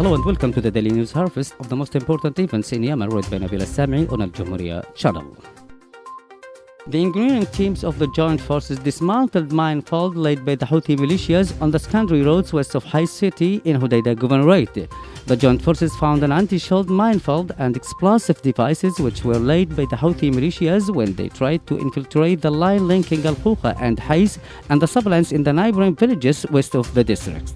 Hello and welcome to the daily news harvest of the most important events in Yemen, read by Nabil Al-Sami on Al-Jumhoor channel. The engineering teams of the joint forces dismantled minefield laid by the Houthi militias on the secondary roads west of High City in Hodeidah Governorate. The joint forces found an anti-shield minefield and explosive devices which were laid by the Houthi militias when they tried to infiltrate the line linking Al-Khouqa and Hais and the sublines in the neighboring villages west of the district.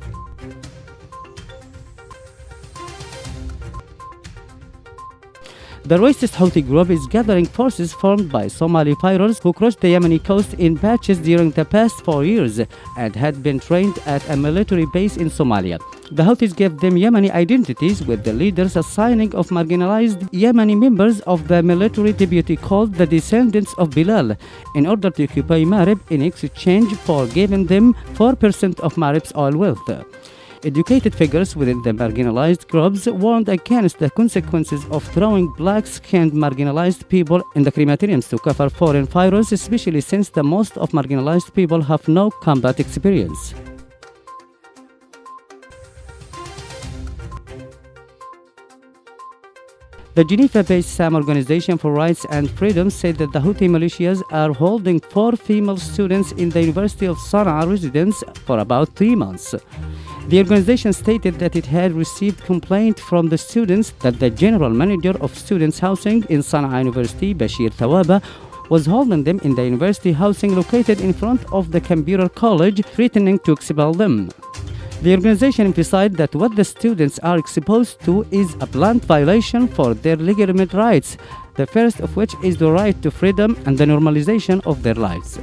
The racist Houthi group is gathering forces formed by Somali fighters who crossed the Yemeni coast in batches during the past 4 years and had been trained at a military base in Somalia. The Houthis gave them Yemeni identities, with the leaders assigning of marginalized Yemeni members of the military deputy called the descendants of Bilal in order to occupy Marib in exchange for giving them 4% of Marib's oil wealth. Educated figures within the marginalized groups warned against the consequences of throwing black-skinned marginalized people in the crematoriums to cover foreign fighters, especially since the most of marginalized people have no combat experience. The Geneva-based SAM Organization for Rights and Freedom said that the Houthi militias are holding 4 female students in the University of Sana'a residence for about 3 months. The organization stated that it had received complaint from the students that the general manager of students' housing in Sana'a University, Bashir Tawaba, was holding them in the university housing located in front of the computer college, threatening to expel them. The organization emphasized that what the students are exposed to is a blunt violation for their legitimate rights, the first of which is the right to freedom and the normalization of their lives.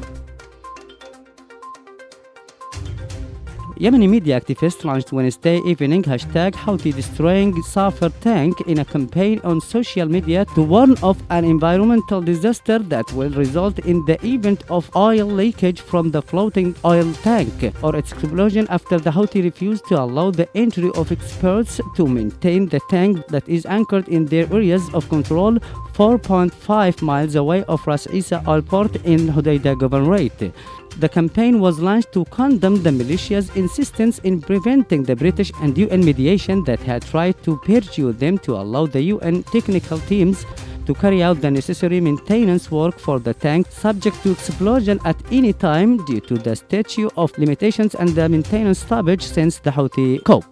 Yemeni media activists launched Wednesday evening #Houthi destroying Safar tank in a campaign on social media to warn of an environmental disaster that will result in the event of oil leakage from the floating oil tank or its explosion after the Houthi refused to allow the entry of experts to maintain the tank that is anchored in their areas of control 4.5 miles away of Ras Isa oil port in Hodeidah Governorate. The campaign was launched to condemn the militia's insistence in preventing the British and UN mediation that had tried to persuade them to allow the UN technical teams to carry out the necessary maintenance work for the tank, subject to explosion at any time due to the statute of limitations and the maintenance stoppage since the Houthi coup.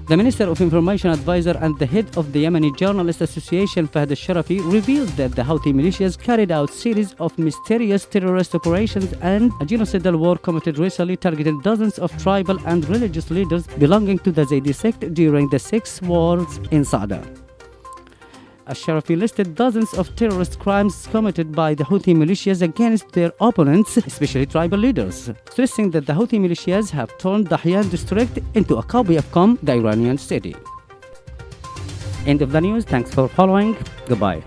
The Minister of Information Advisor and the head of the Yemeni Journalist Association, Fahd al-Sharafi, revealed that the Houthi militias carried out series of mysterious terrorist operations and a genocidal war committed recently targeting dozens of tribal and religious leaders belonging to the Zaydi sect during the 6 wars in Sada. Al-Sharafi listed dozens of terrorist crimes committed by the Houthi militias against their opponents, especially tribal leaders, stressing that the Houthi militias have turned Dahyan district into a copy of Qom, the Iranian city. End of the news. Thanks for following. Goodbye.